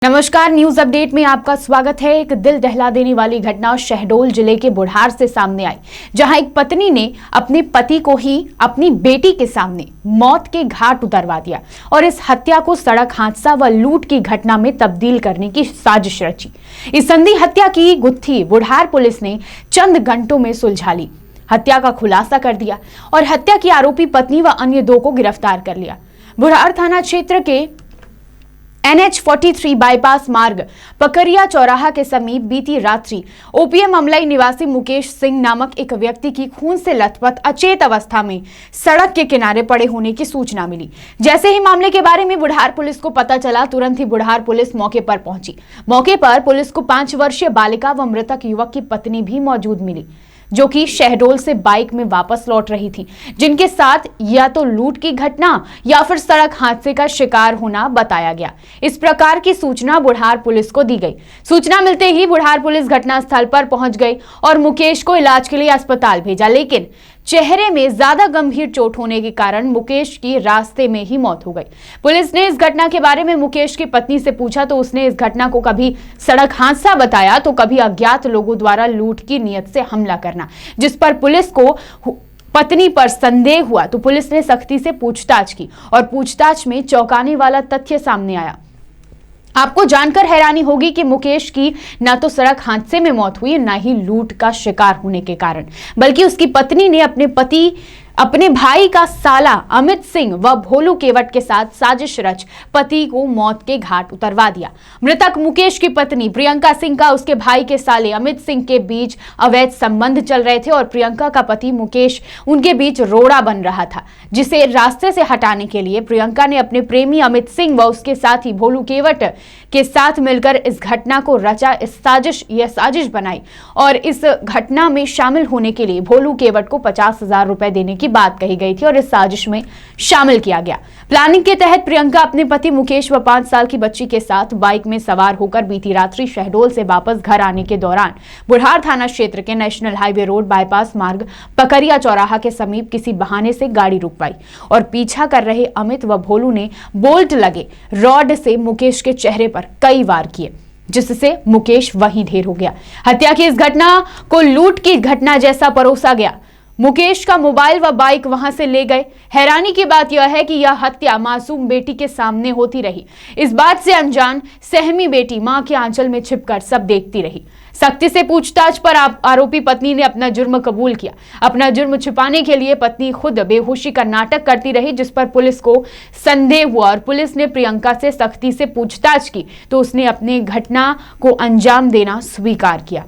नमस्कार, news update में आपका स्वागत है। एक दिल दहला देने वाली घटना शहडोल जिले के बुढ़ार से सामने आई, जहां एक पत्नी ने अपने पति को ही अपनी बेटी के सामने मौत के घाट उतरवा दिया और इस हत्या को सड़क हादसा व लूट की घटना में तब्दील करने की साजिश रची। इस संदिग्ध हत्या की गुत्थी बुढ़ार पुलिस ने चंद घंटों में सुलझा ली, हत्या का खुलासा कर दिया और हत्या की आरोपी पत्नी व अन्य दो को गिरफ्तार कर लिया। बुढ़ार थाना क्षेत्र के NH-43 बाईपास मार्ग पकरिया चौराहा के समीप बीती रात्रि ओपीएम अमलाई निवासी मुकेश सिंह नामक एक व्यक्ति की खून से लथपथ अचेत अवस्था में सड़क के किनारे पड़े होने की सूचना मिली। जैसे ही मामले के बारे में बुढ़ार पुलिस को पता चला, तुरंत ही बुढ़ार पुलिस मौके पर पहुंची। मौके पर पुलिस को 5 वर्षीय बालिका व मृतक युवक की पत्नी भी मौजूद मिली, जो कि शहडोल से बाइक में वापस लौट रही थी, जिनके साथ या तो लूट की घटना या फिर सड़क हादसे का शिकार होना बताया गया। इस प्रकार की सूचना बुढ़ार पुलिस को दी गई। सूचना मिलते ही बुढ़ार पुलिस घटनास्थल पर पहुंच गई और मुकेश को इलाज के लिए अस्पताल भेजा, लेकिन चेहरे में ज्यादा गंभीर चोट होने के कारण मुकेश की रास्ते में ही मौत हो गई। पुलिस ने इस घटना के बारे में मुकेश की पत्नी से पूछा तो उसने इस घटना को कभी सड़क हादसा बताया तो कभी अज्ञात लोगों द्वारा लूट की नियत से हमला करना, जिस पर पुलिस को पत्नी पर संदेह हुआ तो पुलिस ने सख्ती से पूछताछ की और पूछताछ में चौंकाने वाला तथ्य सामने आया। आपको जानकर हैरानी होगी कि मुकेश की न तो सड़क हादसे में मौत हुई, न ही लूट का शिकार होने के कारण, बल्कि उसकी पत्नी ने अपने भाई का साला अमित सिंह व भोलू केवट के साथ साजिश रच पति को मौत के घाट उतरवा दिया। मृतक मुकेश की पत्नी प्रियंका सिंह का उसके भाई के साले अमित सिंह के बीच अवैध संबंध चल रहे थे और प्रियंका का पति मुकेश उनके बीच रोड़ा बन रहा था, जिसे रास्ते से हटाने के लिए प्रियंका ने अपने प्रेमी अमित सिंह व उसके साथी भोलू केवट के साथ मिलकर इस घटना को रचा। यह साजिश बनाई और इस घटना में शामिल होने के लिए भोलू केवट को 50,000 रुपए देने की बात कही गई थी और इस साजिश में शामिल किया गया। प्लानिंग के तहत प्रियंका अपने पति मुकेश व 5 साल की बच्ची के साथ बाइक में सवार होकर बीती रात्रि शहडोल से वापस घर आने के दौरान बुढ़ार थाना क्षेत्र के नेशनल हाईवे रोड बाईपास मार्ग पकरिया चौराहा के समीप किसी बहाने से गाड़ी रुकवाई और पीछा कर रहे अमित व भोलू ने बोल्ट लगे रॉड से मुकेश के चेहरे पर कई वार किए, जिससे मुकेश वहीं ढेर हो गया। हत्या की इस घटना को लूट की घटना जैसा परोसा गया। मुकेश का मोबाइल व बाइक वहां से ले गए। हैरानी की बात यह है कि यह हत्या मासूम बेटी के सामने होती रही। इस बात से अनजान सहमी बेटी मां के आंचल में छिपकर सब देखती रही। सख्ती से पूछताछ पर आरोपी पत्नी ने अपना जुर्म कबूल किया। अपना जुर्म छिपाने के लिए पत्नी खुद बेहोशी का नाटक करती रही, जिस पर पुलिस को संदेह हुआ और पुलिस ने प्रियंका से सख्ती से पूछताछ की तो उसने अपने घटना को अंजाम देना स्वीकार किया।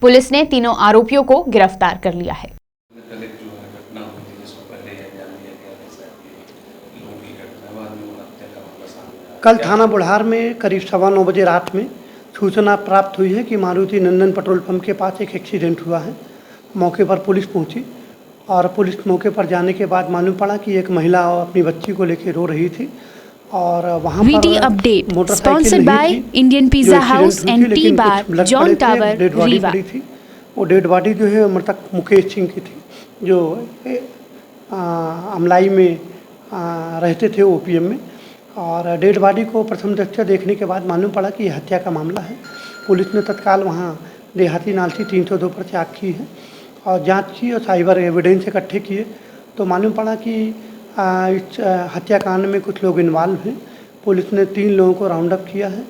पुलिस ने तीनों आरोपियों को गिरफ्तार कर लिया है। कल थाना बुढ़ार में करीब 9:15 बजे रात में सूचना प्राप्त हुई है कि मारुति नंदन पेट्रोल पंप के पास एक एक्सीडेंट हुआ है। मौके पर पुलिस पहुंची और पुलिस मौके पर जाने के बाद मालूम पड़ा कि एक महिला अपनी बच्ची को लेकर रो रही थी और वहां पर motorcycle by Indian pizza house and T bar John tower Rewa थी। वो डेड बॉडी जो है मृतक मुकेश सिंह की थी, जो अमलाई में रहते थे ओपीएम में। और डेड बॉडी को प्रथम दृष्टया देखने के बाद मालूम पड़ा कि यह हत्या का मामला है। पुलिस ने तत्काल वहां देहाती नालसी 302 पर चाक की है और जांच की और साइबर एविडेंस इकट्ठे किए तो मालूम पड़ा कि इस हत्याकांड में कुछ लोग इन्वॉल्व हैं। पुलिस ने 3 लोगों को राउंड अप किया है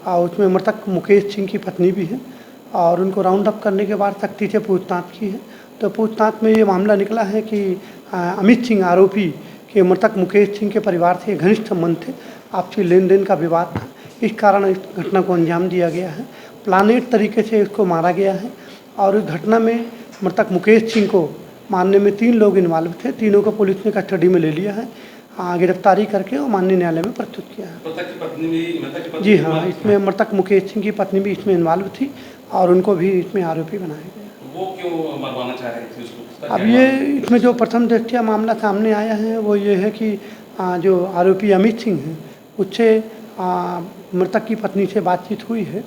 और उसमें मृतक मुकेश सिंह की पत्नी भी है और उनको राउंड अप करने के बाद सख्ती से पूछताछ की है। तो पूछताछ में ये मामला निकला है कि अमित सिंह आरोपी कि मृतक मुकेश सिंह के परिवार से घनिष्ठ संबंध थे, आपसी लेन देन का विवाद था, इस कारण इस घटना को अंजाम दिया गया है। प्लानेट तरीके से इसको मारा गया है और इस घटना में मृतक मुकेश सिंह को मारने में 3 लोग इन्वॉल्व थे। तीनों को पुलिस ने कस्टडी में ले लिया है, गिरफ्तारी करके और माननीय न्यायालय में प्रस्तुत किया है। जी हाँ, इसमें मृतक मुकेश सिंह की पत्नी भी इसमें इन्वॉल्व थी और उनको भी इसमें आरोपी बनाया गया। वो क्यों मरवाना चाह रहे थे उसको? अब ये इसमें जो प्रथम दृष्टया मामला सामने आया है वो ये है कि जो आरोपी अमित सिंह हैं उससे मृतक की पत्नी से बातचीत हुई है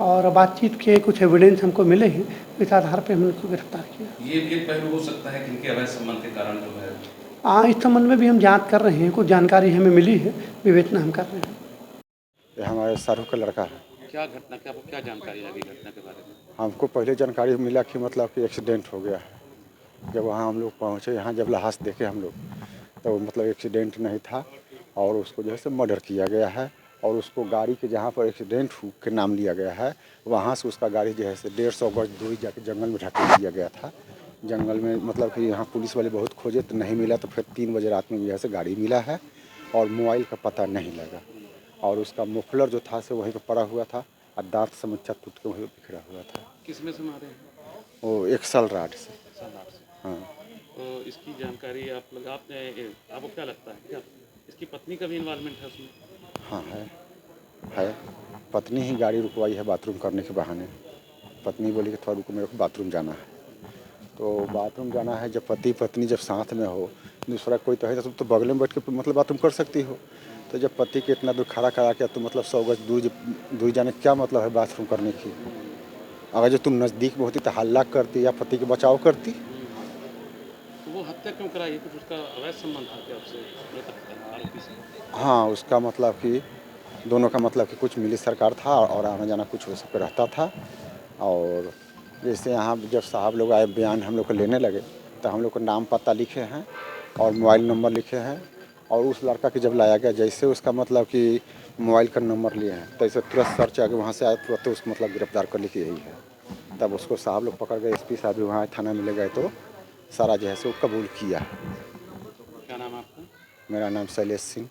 और बातचीत के कुछ एविडेंस हमको मिले हैं, इस आधार पर हमने उसको गिरफ्तार किया। ये भी एक पहलू हो सकता है कि इनके अवैध संबंध के कारण जो है इस संबंध में भी हम जांच कर रहे हैं, कुछ जानकारी हमें मिली है, विवेचना हम कर रहे हैं। ये हमारे शाहरुख का लड़का है। क्या घटना क्या जानकारी लगी घटना के बारे में? हमको पहले जानकारी मिला कि मतलब कि एक्सीडेंट हो गया है। जब वहाँ हम लोग पहुँचे, यहाँ जब लाश देखे हम लोग, तो मतलब एक्सीडेंट नहीं था और उसको जो है से मर्डर किया गया है। और उसको गाड़ी के जहाँ पर एक्सीडेंट के नाम लिया गया है, वहाँ से उसका गाड़ी जो है से 150 गज दूरी जाके जंगल में ढकेल दिया गया था। जंगल में मतलब कि यहाँ पुलिस वाले बहुत खोजे तो नहीं मिला, तो फिर 3 बजे रात में जो है से गाड़ी मिला है और मोबाइल का पता नहीं लगा। और उसका मुफलर जो था से वहीं पर पड़ा हुआ था और दांत समच्चा टूट के वहीं बिखरा हुआ था। किस में से मारे हैं? वो एक्सल राड से। सलाह से। हाँ, तो इसकी जानकारी आपको क्या लगता है क्या इसकी पत्नी का भी इन्वॉल्वमेंट है उसमें? हाँ है। पत्नी ही गाड़ी रुकवाई है बाथरूम करने के बहाने। पत्नी बोली कि थोड़ा रुको, मेरे को बाथरूम जाना है। तो बाथरूम जाना है, जब पति पत्नी जब साथ में हो, दूसरा कोई तो है तो बगल में बैठ के मतलब बाथरूम कर सकती हो। तो जब पति के इतना दूर खड़ा करा के तो मतलब 100 गज दूर जाने का क्या मतलब है बाथरूम करने की? अगर जो तुम नज़दीक में होती तो हल्ला करती या पति के बचाव करती। तो वो हत्या क्यों कराई? कुछ उसका अवैध संबंध था क्या आपसे आरोपी से? हाँ, उसका मतलब कि दोनों का मतलब कि कुछ मिली सरकार था और आना जाना कुछ हो सब रहता था। और जैसे यहाँ जब साहब लोग आए, बयान हम लोग को लेने लगे, तो हम लोग को नाम पता लिखे हैं और मोबाइल नंबर लिखे हैं। और उस लड़का के जब लाया गया, जैसे उसका मतलब कि मोबाइल का नंबर लिए हैं, तैसे तुरंत सर्च आके वहाँ से आए, तुरंत उसको मतलब गिरफ्तार कर लिखे यही है। तब उसको साहब लोग पकड़ गए, SP साहब भी वहाँ थाना में ले गए, तो सारा जो है सो कबूल किया। क्या नाम है आपका? मेरा नाम शैलेश सिंह।